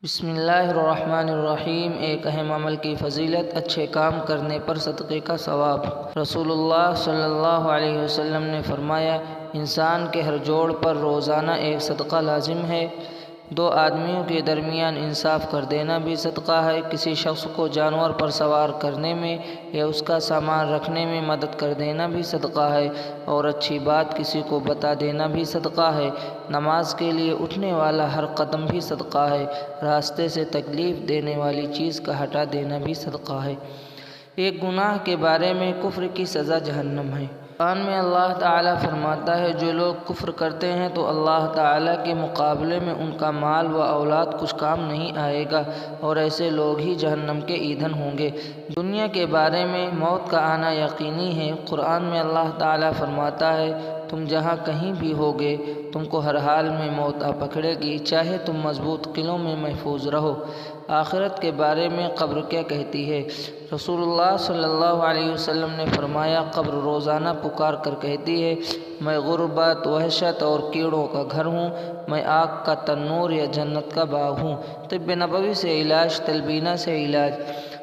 بسم اللہ الرحمن الرحیم۔ ایک اہم عمل کی فضیلت، اچھے کام کرنے پر صدقے کا ثواب۔ رسول اللہ صلی اللہ علیہ وسلم نے فرمایا، انسان کے ہر جوڑ پر روزانہ ایک صدقہ لازم ہے۔ دو آدمیوں کے درمیان انصاف کر دینا بھی صدقہ ہے۔ کسی شخص کو جانور پر سوار کرنے میں یا اس کا سامان رکھنے میں مدد کر دینا بھی صدقہ ہے، اور اچھی بات کسی کو بتا دینا بھی صدقہ ہے۔ نماز کے لیے اٹھنے والا ہر قدم بھی صدقہ ہے۔ راستے سے تکلیف دینے والی چیز کا ہٹا دینا بھی صدقہ ہے۔ ایک گناہ کے بارے میں کفر کی سزا جہنم ہے۔ قرآن میں اللہ تعالیٰ فرماتا ہے، جو لوگ کفر کرتے ہیں تو اللہ تعالیٰ کے مقابلے میں ان کا مال و اولاد کچھ کام نہیں آئے گا، اور ایسے لوگ ہی جہنم کے ایندھن ہوں گے۔ دنیا کے بارے میں موت کا آنا یقینی ہے۔ قرآن میں اللہ تعالیٰ فرماتا ہے، تم جہاں کہیں بھی ہوگے تم کو ہر حال میں موت آ پکڑے گی، چاہے تم مضبوط قلعوں میں محفوظ رہو۔ آخرت کے بارے میں قبر کیا کہتی ہے؟ رسول اللہ صلی اللہ علیہ وسلم نے فرمایا، قبر روزانہ پکار کر کہتی ہے، میں غربت، وحشت اور کیڑوں کا گھر ہوں، میں آگ کا تنور یا جنت کا باغ ہوں۔ طب نبوی سے علاج، تلبینہ سے علاج۔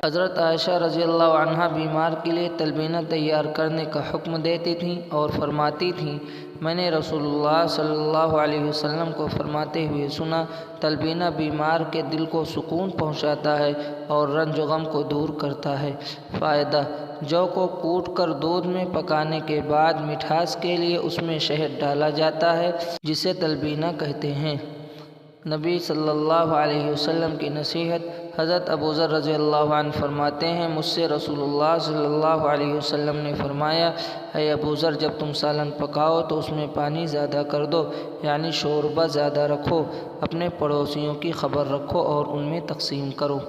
حضرت عائشہ رضی اللہ عنہا بیمار کے لیے تلبینہ تیار کرنے کا حکم دیتی تھیں اور فرماتی تھیں، میں نے رسول اللہ صلی اللہ علیہ وسلم کو فرماتے ہوئے سنا، تلبینہ بیمار کے دل کو سکون پہنچاتا ہے اور رنج و غم کو دور کرتا ہے۔ فائدہ: جو کو کوٹ کر دودھ میں پکانے کے بعد مٹھاس کے لیے اس میں شہد ڈالا جاتا ہے، جسے تلبینہ کہتے ہیں۔ نبی صلی اللہ علیہ وسلم کی نصیحت۔ حضرت ابو ذر رضی اللہ عنہ فرماتے ہیں، مجھ سے رسول اللہ صلی اللہ علیہ وسلم نے فرمایا، اے ابو ذر، جب تم سالن پکاؤ تو اس میں پانی زیادہ کر دو، یعنی شوربہ زیادہ رکھو، اپنے پڑوسیوں کی خبر رکھو اور ان میں تقسیم کرو۔